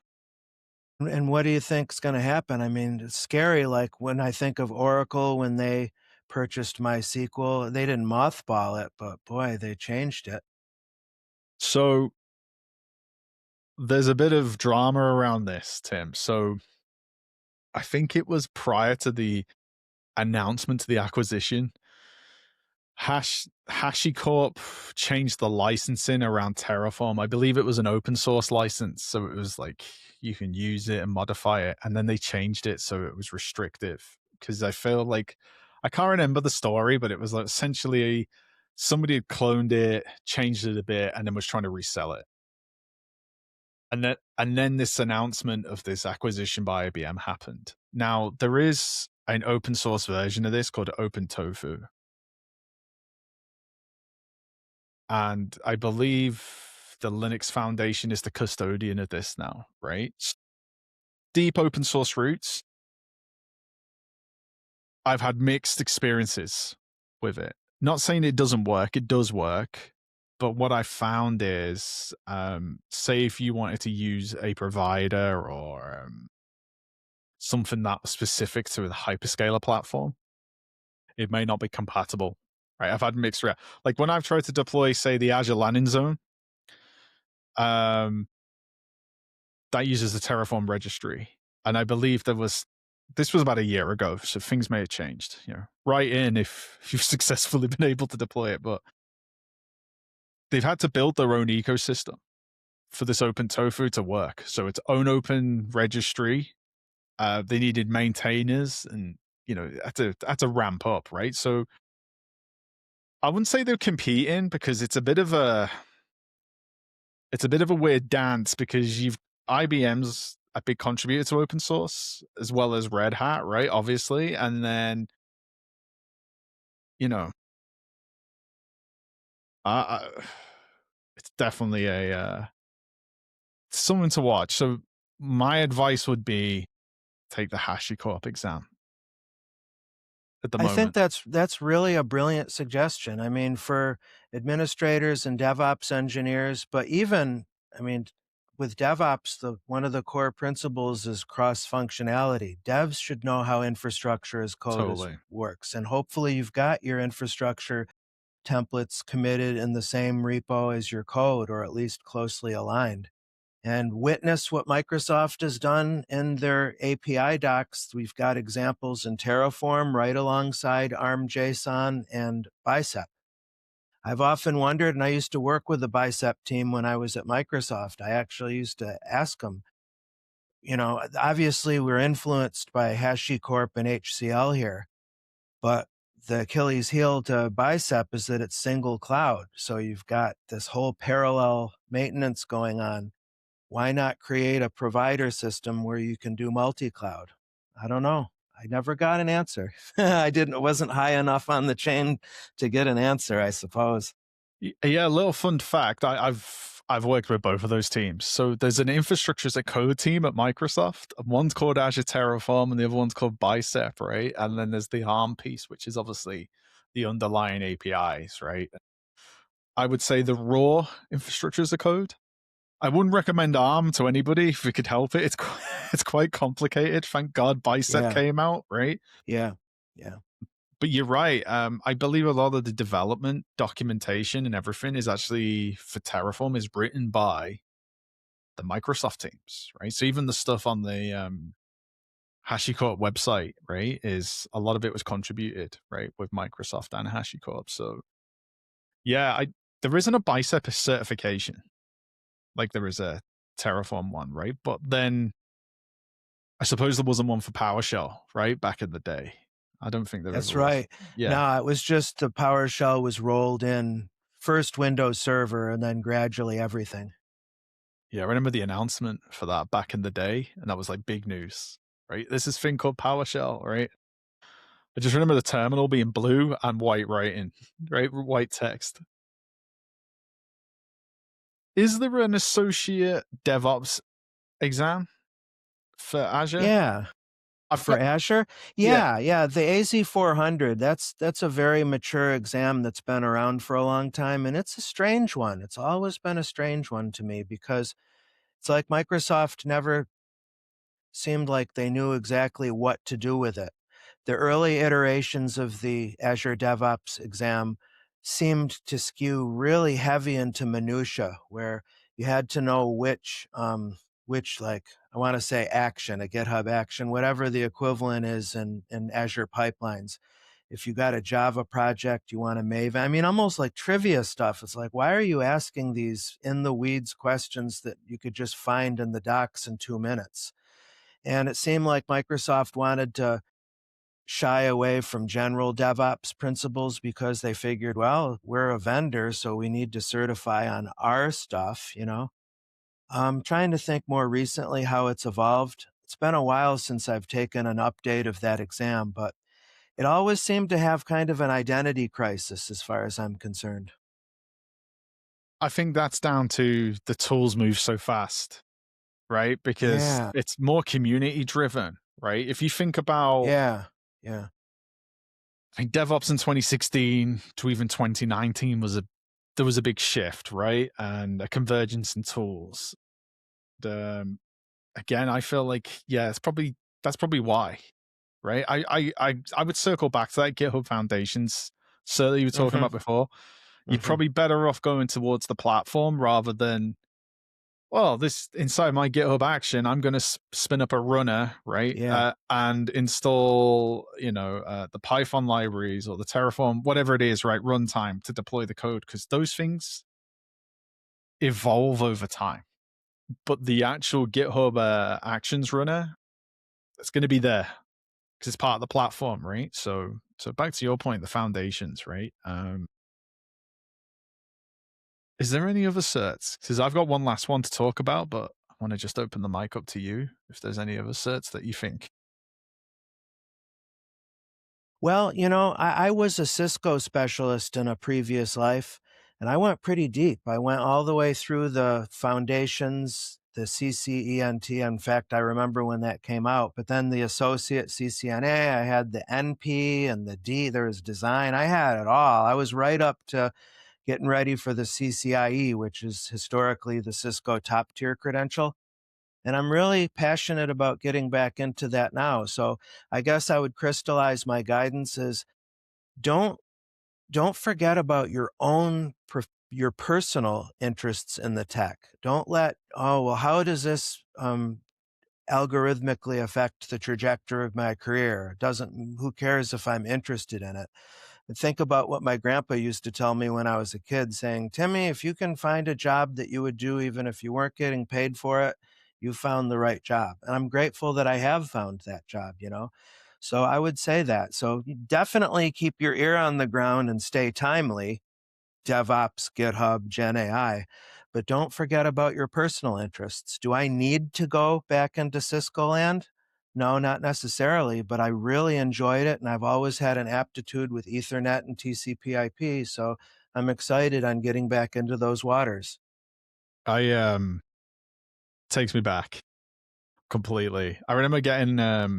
And what do you think's gonna happen? I mean, it's scary, like, when I think of Oracle, when they purchased MySQL, they didn't mothball it, but boy, they changed it.
So there's a bit of drama around this, Tim. So I think it was prior to the announcement of the acquisition. HashiCorp changed the licensing around Terraform. I believe it was an open source license, so it was like you can use it and modify it. And then they changed it so it was restrictive because I feel like I can't remember the story, but it was like essentially somebody had cloned it, changed it a bit, and then was trying to resell it. And then this announcement of this acquisition by IBM happened. Now there is an open source version of this called OpenTofu, and I believe the Linux Foundation is the custodian of this now, right? Deep open source roots. I've had mixed experiences with it. Not saying it doesn't work, it does work. But what I found is, say if you wanted to use a provider or something that was specific to the hyperscaler platform, it may not be compatible. Right? I've had mixed like when I've tried to deploy, say, the Azure landing zone, um, that uses the Terraform registry. And I believe this was about a year ago, so things may have changed. Write in if you've successfully been able to deploy it, but they've had to build their own ecosystem for this open tofu to work. So its own open registry. They needed maintainers, and had to ramp up, right? So I wouldn't say they're competing because it's a bit of a weird dance because IBM's a big contributor to open source as well as Red Hat, right? Obviously, and then you know, I it's definitely something to watch. So my advice would be take the HashiCorp exam at the
I think
moment.
that's really a brilliant suggestion. I mean, for administrators and DevOps engineers, but even, I mean, with DevOps, one of the core principles is cross functionality. Devs should know how infrastructure as code
Totally.
works, and hopefully you've got your infrastructure templates committed in the same repo as your code, or at least closely aligned. And witness what Microsoft has done in their API docs. We've got examples in Terraform right alongside ARM.json and Bicep. I've often wondered, and I used to work with the Bicep team when I was at Microsoft. I actually used to ask them, obviously we're influenced by HashiCorp and HCL here, but the Achilles heel to Bicep is that it's single cloud. So you've got this whole parallel maintenance going on. Why not create a provider system where you can do multi-cloud? I don't know. I never got an answer. It wasn't high enough on the chain to get an answer, I suppose.
Yeah, a little fun fact. I've worked with both of those teams. So there's an infrastructure as a code team at Microsoft. One's called Azure Terraform, and the other one's called Bicep, right? And then there's the ARM piece, which is obviously the underlying APIs, right? I would say the raw infrastructure as a code. I wouldn't recommend ARM to anybody if we could help it. It's quite complicated. Thank God Bicep
Yeah,
came out, right?
yeah, yeah.
But you're right. I believe a lot of the development documentation and everything is actually for Terraform is written by the Microsoft teams, right? So even the stuff on the HashiCorp website, right, is a lot of it was contributed, right, with Microsoft and HashiCorp. So yeah, there isn't a Bicep certification like there is a Terraform one, right? But then I suppose there wasn't one for PowerShell, right, back in the day. I don't think there ever
That's
was.
right.
Yeah.
No, it was just the PowerShell was rolled in first Windows Server and then gradually everything.
Yeah, I remember the announcement for that back in the day, and that was like big news, right? This is thing called PowerShell, right? I just remember the terminal being blue and white writing, right? White text. Is there an associate DevOps exam for Azure?
Yeah.
I've
For
got,
Azure?
yeah,
Yeah, yeah, the AZ400, that's a very mature exam that's been around for a long time, and it's a strange one. It's always been a strange one to me because it's like Microsoft never seemed like they knew exactly what to do with it. The early iterations of the Azure DevOps exam seemed to skew really heavy into minutia, where you had to know which like I want to say action, a GitHub action, whatever the equivalent is in Azure pipelines. If you got a Java project, you want a Maven. I mean, almost like trivia stuff. It's like, why are you asking these in the weeds questions that you could just find in the docs in 2 minutes? And it seemed like Microsoft wanted to shy away from general DevOps principles because they figured, well, we're a vendor, so we need to certify on our stuff, you know? I'm trying to think more recently how it's evolved. It's been a while since I've taken an update of that exam, but it always seemed to have kind of an identity crisis as far as I'm concerned.
I think that's down to the tools move so fast, right? Because
Yeah,
it's more community driven, right? If you think about,
yeah, yeah.
I think DevOps in 2016 to even 2019 there was a big shift, right? And a convergence in tools. Again, I feel like, yeah, that's probably why, right? I would circle back to that GitHub Foundations cert that you were talking
Hmm.
about before. You're
Hmm.
probably better off going towards the platform rather than, well, this inside my GitHub action, I'm going to spin up a runner, right?
Yeah.
And install, the Python libraries or the Terraform, whatever it is, right? Runtime to deploy the code, because those things evolve over time. But the actual GitHub Actions runner, it's going to be there because it's part of the platform, right? So back to your point, the foundations, right? Is there any other certs? Because I've got one last one to talk about, but I want to just open the mic up to you if there's any other certs that you think.
Well, I was a Cisco specialist in a previous life, and I went pretty deep. I went all the way through the foundations, the CCENT. In fact, I remember when that came out, but then the associate CCNA, I had the NP and the D, there was design. I had it all. I was right up to getting ready for the CCIE, which is historically the Cisco top tier credential. And I'm really passionate about getting back into that now. So I guess I would crystallize my guidance as don't don't forget about your personal interests in the tech. Don't let, oh, well, how does this algorithmically affect the trajectory of my career? Doesn't Who cares if I'm interested in it? And think about what my grandpa used to tell me when I was a kid, saying, Timmy, if you can find a job that you would do even if you weren't getting paid for it, you found the right job. And I'm grateful that I have found that job. So I would say that. So you definitely keep your ear on the ground and stay timely, DevOps, GitHub, Gen AI. But don't forget about your personal interests. Do I need to go back into Cisco land? No, not necessarily, but I really enjoyed it, and I've always had an aptitude with Ethernet and TCP/IP, so I'm excited on getting back into those waters.
I takes me back completely. I remember getting a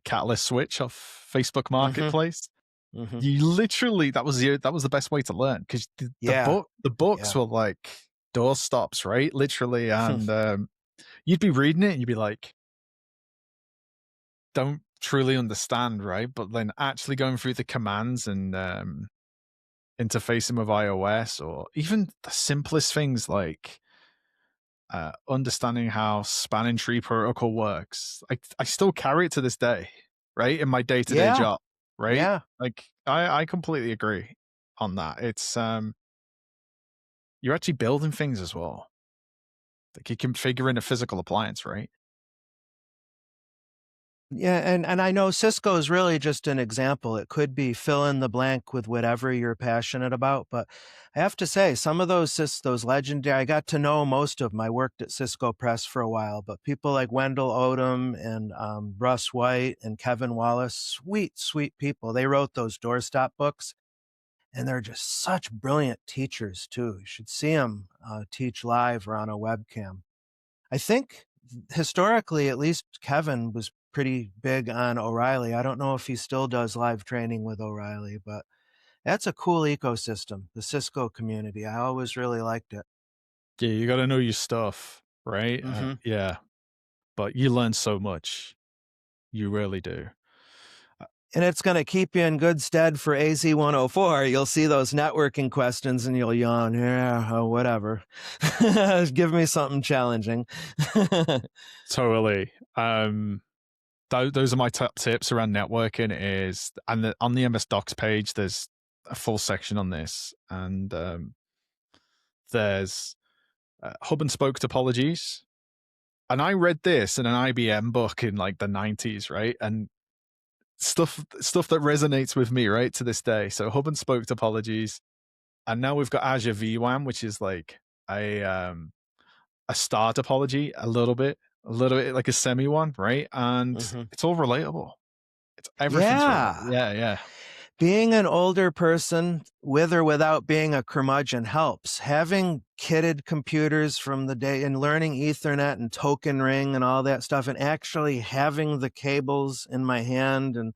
Catalyst switch off Facebook
Mhm,
Marketplace.
mhm.
You literally that was the best way to learn because the
Yeah,
books
yeah,
were like doorstops, right? Literally. And you'd be reading it and you'd be like, don't truly understand, right? But then actually going through the commands and interfacing with iOS, or even the simplest things like understanding how spanning tree protocol works. I still carry it to this day, right? In my day-to-day
Yeah,
job, right?
yeah.
Like I completely agree on that. It's you're actually building things as well. Like you configure in a physical appliance, right?
Yeah, and I know Cisco is really just an example. It could be fill in the blank with whatever you're passionate about, but I have to say some of those legendary. I got to know most of them. I worked at Cisco Press for a while, but people like Wendell Odom and Russ White and Kevin Wallace, sweet, sweet people. They wrote those doorstop books, and they're just such brilliant teachers too. You should see them teach live or on a webcam. I think historically, at least Kevin was pretty big on O'Reilly. I don't know if he still does live training with O'Reilly, but that's a cool ecosystem, the Cisco community. I always really liked it.
Yeah, you got to know your stuff, right?
Hmm.
Yeah, but you learn so much. You really do. Uh,
And it's going to keep you in good stead for AZ 104. You'll see those networking questions and you'll yawn. Yeah, oh, whatever. Give me something challenging.
Totally. Those are my top tips around networking. Is and on the MS Docs page, there's a full section on this, and there's hub and spoke topologies. And I read this in an IBM book in like the 90s, right? And stuff that resonates with me right to this day. So hub and spoke topologies, and now we've got Azure VWAN, which is like a star topology, a little bit like a semi one, right? And
Hmm.
it's all relatable. It's everything's relatable.
Yeah.
Yeah, yeah.
Being an older person, with or without being a curmudgeon, helps. Having kitted computers from the day and learning Ethernet and token ring and all that stuff, and actually having the cables in my hand. And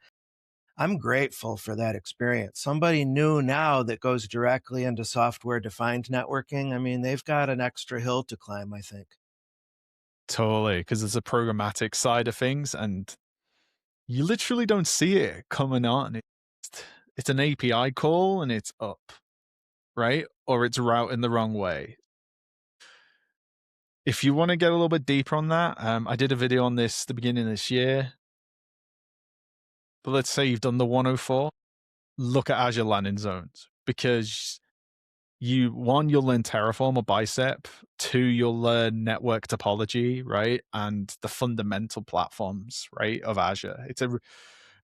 I'm grateful for that experience. Somebody new now that goes directly into software defined networking, I mean, they've got an extra hill to climb, I think.
Totally. Because there's a programmatic side of things, and you literally don't see it coming on. It's an API call and it's up, right? Or it's routing the wrong way. If you want to get a little bit deeper on that, I did a video on this the beginning of this year. But let's say you've done the 104, look at Azure landing zones, because you'll learn Terraform or Bicep. Two, you'll learn network topology, right? And the fundamental platforms, right, of Azure.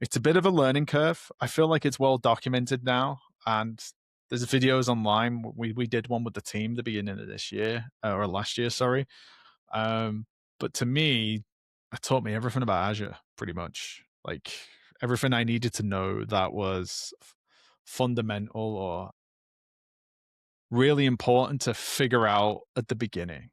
It's a bit of a learning curve. I feel like it's well documented now, and there's videos online. We did one with the team the beginning of this year, or last year, sorry. But to me, it taught me everything about Azure, pretty much. Like everything I needed to know that was fundamental or really important to figure out at the beginning.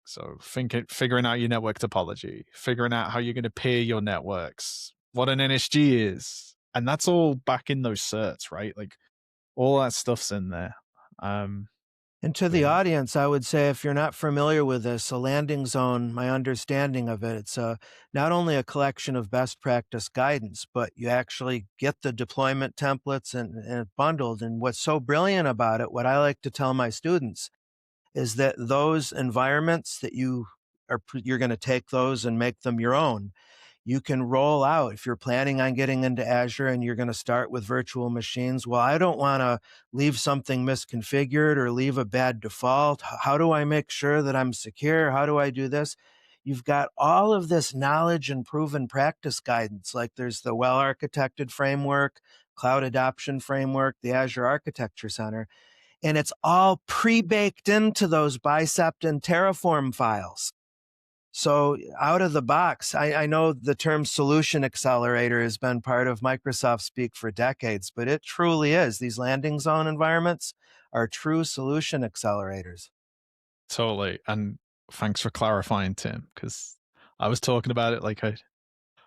So figuring out your network topology, figuring out how you're going to peer your networks, what an NSG is, and that's all back in those certs, right? Like all that stuff's in there.
And to the
Yeah.
audience, I would say if you're not familiar with this, a landing zone, my understanding of it, it's not only a collection of best practice guidance, but you actually get the deployment templates and bundled. And what's so brilliant about it, what I like to tell my students, is that those environments that you're going to take those and make them your own. You can roll out if you're planning on getting into Azure and you're going to start with virtual machines. Well, I don't want to leave something misconfigured or leave a bad default. How do I make sure that I'm secure? How do I do this? You've got all of this knowledge and proven practice guidance. Like there's the well architected framework, cloud adoption framework, the Azure Architecture Center, and it's all pre-baked into those Bicep and Terraform files. So out of the box, I know the term solution accelerator has been part of Microsoft speak for decades, but it truly is. These landing zone environments are true solution accelerators.
Totally. And thanks for clarifying, Tim, because I was talking about it like I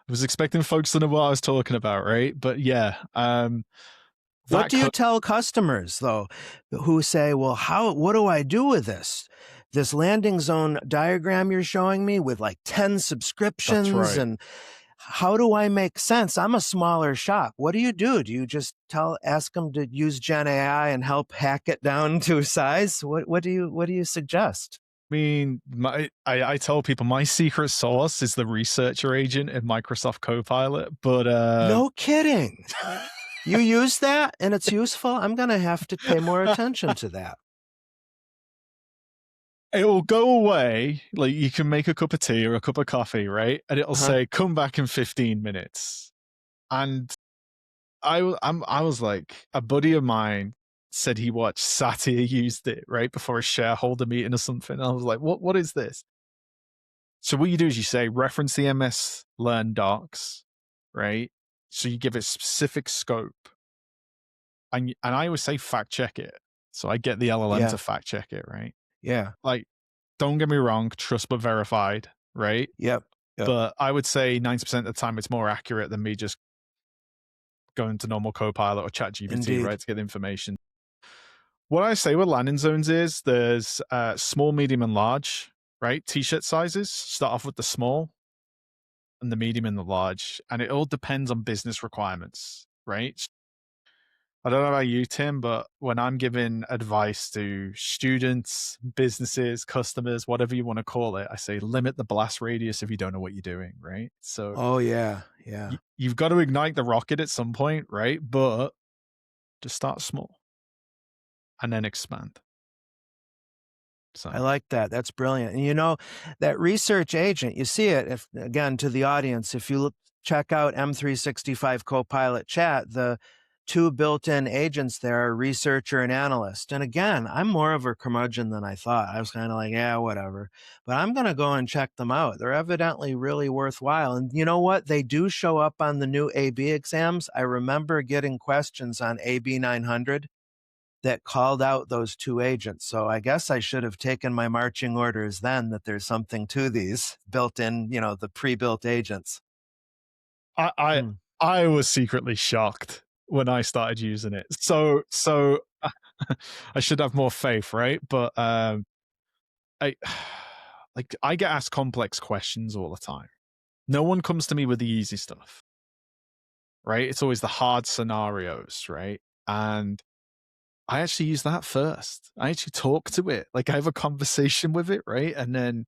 was expecting folks to know what I was talking about, right? But yeah,
What
that
do you tell customers though, who say, well, what do I do with this? this landing zone diagram you're showing me with like 10
That's
subscriptions,
right.
and how do I make sense? I'm a smaller shop. What do? Do you just ask them to use Gen AI and help hack it down to size? What do you suggest?
I mean, I tell people my secret sauce is the researcher agent in Microsoft Copilot, but
No kidding. You use that and it's useful? I'm going to have to pay more attention to that.
it will go away. Like you can make a cup of tea or a cup of coffee, right? And it'll
Uh-huh.
say, "Come back in 15 minutes." And I was like, a buddy of mine said he watched Satya used it right before a shareholder meeting or something. And I was like, what is this? So what you do is you say reference the MS Learn docs, right? So you give it specific scope, and I always say fact check it. So I get the LLM
Yeah.
to fact check it, right?
Yeah.
Like, don't get me wrong, trust but verified, right?
Yep. Yep.
But I would say 90% of the time it's more accurate than me just going to normal Copilot or ChatGPT,
Indeed.
right, to get information. What I say with landing zones is there's small, medium, and large, right? T-shirt sizes start off with the small and the medium and the large, and it all depends on business requirements, right? I don't know about you, Tim, but when I'm giving advice to students, businesses, customers, whatever you want to call it, I say limit the blast radius if you don't know what you're doing, right? So
Oh yeah. Yeah.
you've got to ignite the rocket at some point, right? But just start small and then expand.
I
So
like that. That's brilliant. And that research agent, you see it, if again to the audience, if you check out M365 Copilot Chat, the two built-in agents there are researcher and analyst. And again, I'm more of a curmudgeon than I thought. I was kind of like, yeah, whatever. But I'm going to go and check them out. They're evidently really worthwhile. And you know what? They do show up on the new AB exams. I remember getting questions on AB 900 that called out those two agents. So I guess I should have taken my marching orders then, that there's something to these built in, the pre-built agents.
I I,
Hmm.
I was secretly shocked when I started using it. So I should have more faith, right? But I like I get asked complex questions all the time. No one comes to me with the easy stuff, right? It's always the hard scenarios, right? And I actually use that first. I actually talk to it. Like I have a conversation with it, right? And then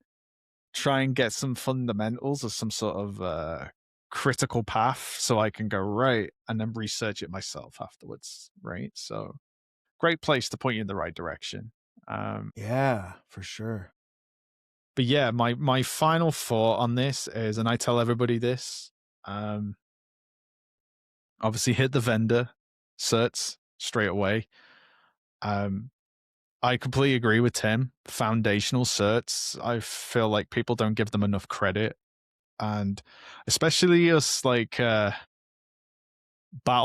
try and get some fundamentals or some sort of critical path so I can go right and then research it myself afterwards, right? So great place to point you in the right direction.
Yeah, for sure.
But yeah, my final thought on this is, and I tell everybody this, obviously hit the vendor certs straight away. I completely agree with Tim. Foundational certs, I feel like people don't give them enough credit. And especially us like battle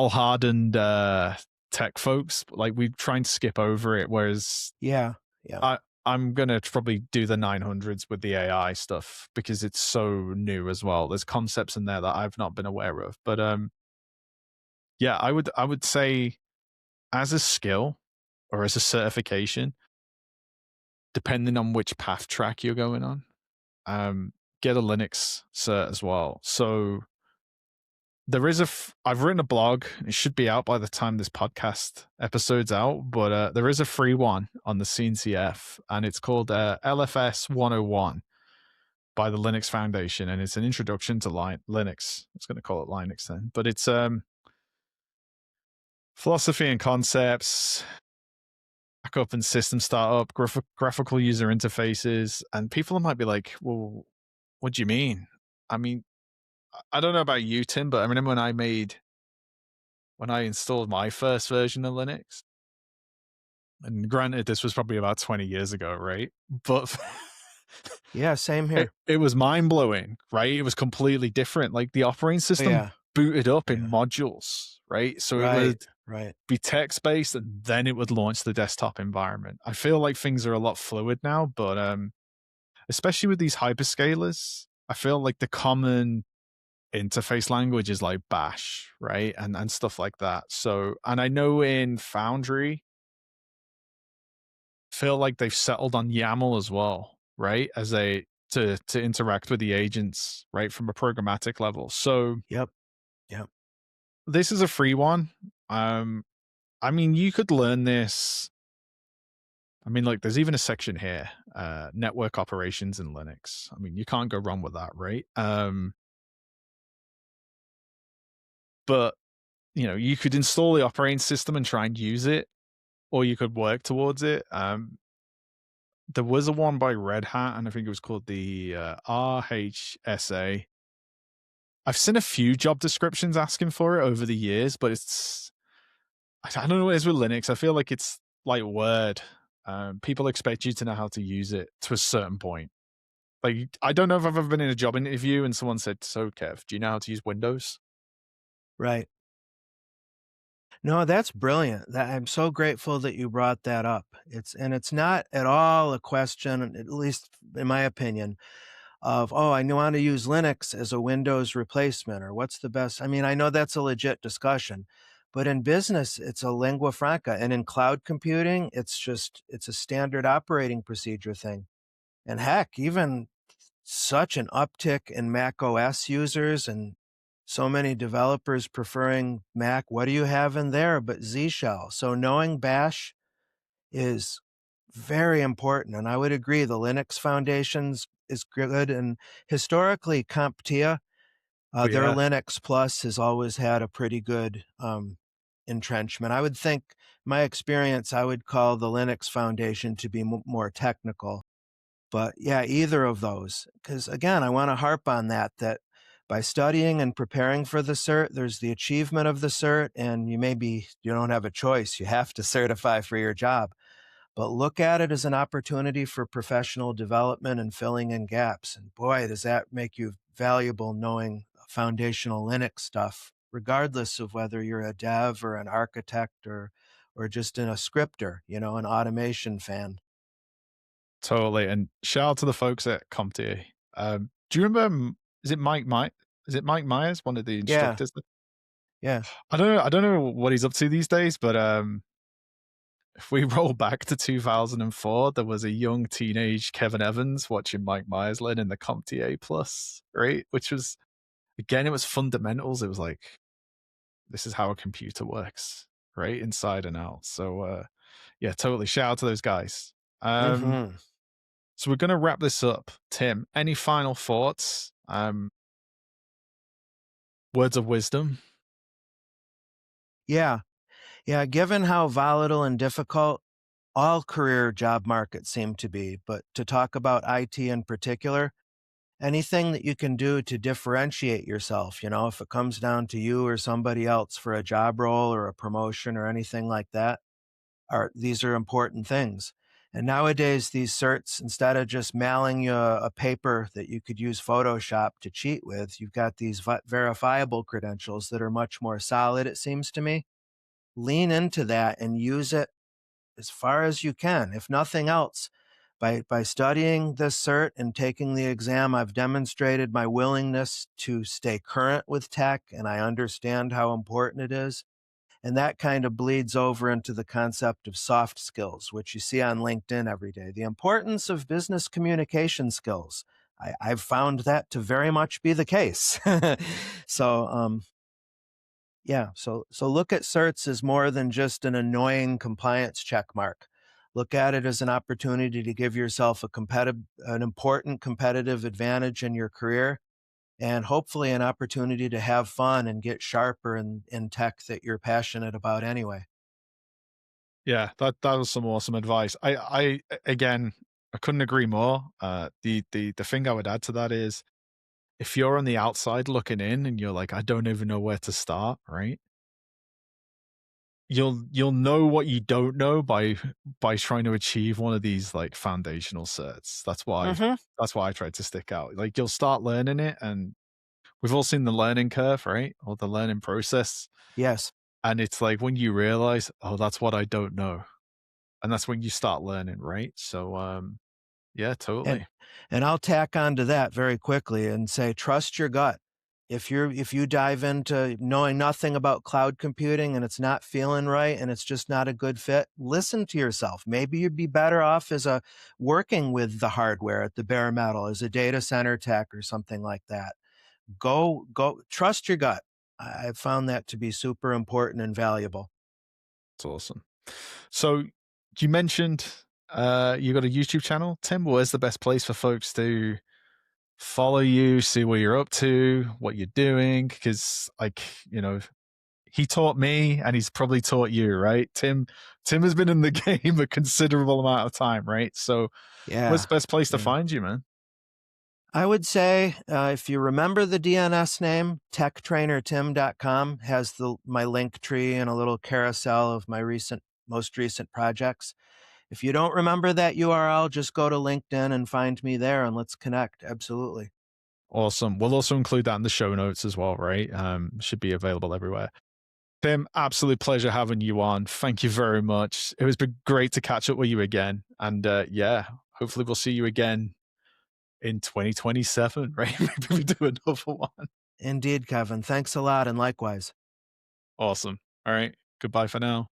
hardened tech folks, like we try and skip over it. Whereas
Yeah, yeah,
I'm gonna probably do the 900s with the AI stuff because it's so new as well. There's concepts in there that I've not been aware of. But yeah, I would say as a skill or as a certification, depending on which path track you're going on, get a Linux cert as well. So there is I've written a blog. It should be out by the time this podcast episode's out, but there is a free one on the CNCF, and it's called LFS 101 by the Linux Foundation, and it's an introduction to Linux. I was going to call it Linux then, but it's philosophy and concepts, backup and system startup, graphical user interfaces, and people might be like, "Well, what do you mean?" I mean, I don't know about you, Tim, but I remember when I installed my first version of Linux, and granted, this was probably about 20 years ago, right? But
yeah. Same
it,
here.
it was mind blowing, right? It was completely different. Like the operating
Oh,
system
yeah,
booted up in
yeah.
modules, right? So it
Right,
would
right.
be text based and then it would launch the desktop environment. I feel like things are a lot fluid now, but especially with these hyperscalers, I feel like the common interface language is like Bash, right? And stuff like that. So, and I know in Foundry, feel like they've settled on YAML as well, right? As a to interact with the agents, right, from a programmatic level. So
Yep. Yep.
this is a free one. Um, I mean, you could learn this. I mean, like, there's even a section here, network operations in Linux. I mean, you can't go wrong with that, right? But you could install the operating system and try and use it, or you could work towards it. There was a one by Red Hat, and I think it was called the RHSA. I've seen a few job descriptions asking for it over the years, but I don't know what it is with Linux. I feel like it's like Word. People expect you to know how to use it to a certain point. Like, I don't know if I've ever been in a job interview and someone said, "So, Kev, do you know how to use Windows?"
Right. No, that's brilliant. I'm so grateful that you brought that up. It's not at all a question, at least in my opinion, of, "Oh, I want to use Linux as a Windows replacement," or "What's the best?" I mean, I know that's a legit discussion, but in business, it's a lingua franca, and in cloud computing, it's a standard operating procedure thing. And heck, even such an uptick in Mac OS users and so many developers preferring Mac. What do you have in there but Z shell? So knowing Bash is very important. And I would agree the Linux Foundations is good. And historically, CompTIA,
Oh
their
yeah,
Linux Plus has always had a pretty good entrenchment. I would think, my experience, I would call the Linux Foundation to be more technical. But yeah, either of those. Because again, I want to harp on that by studying and preparing for the cert, there's the achievement of the cert, and you don't have a choice. You have to certify for your job. But look at it as an opportunity for professional development and filling in gaps. And boy, does that make you valuable knowing foundational Linux stuff, regardless of whether you're a dev or an architect or just a scripter, an automation fan.
totally. And shout out to the folks at CompTIA. Do you remember? Is it Mike? Is it Mike Myers, one of the
Yeah,
instructors?
yeah.
I don't know. I don't know what he's up to these days, but if we roll back to 2004, there was a young teenage Kevin Evans watching Mike Myers learn in the CompTIA Plus, right? Which was, again, it was fundamentals. It was like, this is how a computer works, right? Inside and out. So, yeah, totally. Shout out to those guys. Um,
Mhm.
so we're going to wrap this up. Tim, any final thoughts? Words of wisdom?
Yeah. Yeah, given how volatile and difficult all career job markets seem to be, but to talk about IT in particular, anything that you can do to differentiate yourself, if it comes down to you or somebody else for a job role or a promotion or anything like that, these are important things. And nowadays, these certs, instead of just mailing you a paper that you could use Photoshop to cheat with, you've got these verifiable credentials that are much more solid, it seems to me. Lean into that and use it as far as you can. If nothing else, by studying this cert and taking the exam, I've demonstrated my willingness to stay current with tech, and I understand how important it is. And that kind of bleeds over into the concept of soft skills, which you see on LinkedIn every day. The importance of business communication skills. I've found that to very much be the case. So, yeah, so look at certs as more than just an annoying compliance check mark. Look at it as an opportunity to give yourself an important competitive advantage in your career, and hopefully an opportunity to have fun and get sharper in tech that you're passionate about anyway.
Yeah, that was some awesome advice. Again, I couldn't agree more. The thing I would add to that is, if you're on the outside looking in and you're like, I don't even know where to start, right? You'll know what you don't know by trying to achieve one of these like foundational certs.
Hmm.
That's why I tried to stick out. Like, you'll start learning it, and we've all seen the learning curve, right? Or the learning process.
Yes.
And it's like when you realize, oh, that's what I don't know. And that's when you start learning, right? So yeah,
And
totally.
and I'll tack on to that very quickly and say, trust your gut. If you dive into knowing nothing about cloud computing and it's not feeling right and it's just not a good fit, listen to yourself. Maybe you'd be better off as a working with the hardware at the bare metal as a data center tech or something like that. Go trust your gut. I've found that to be super important and valuable.
It's awesome. So you mentioned you got a YouTube channel, Tim. Where's the best place for folks to follow you, see what you're up to, what you're doing? Because, like, you know, he taught me, and he's probably taught you, right? Tim has been in the game a considerable amount of time, right? So, where's
Yeah.
the best place to
Yeah.
find you, man?
I would say, if you remember the DNS name, techtrainertim.com has my link tree and a little carousel of my most recent projects. If you don't remember that URL, just go to LinkedIn and find me there and let's connect. Absolutely.
Awesome. We'll also include that in the show notes as well, right? Should be available everywhere. Tim, absolute pleasure having you on. Thank you very much. It was been great to catch up with you again. And yeah, hopefully we'll see you again in 2027, right? Maybe we do another one.
Indeed, Kevin. Thanks a lot and likewise.
Awesome. All right. Goodbye for now.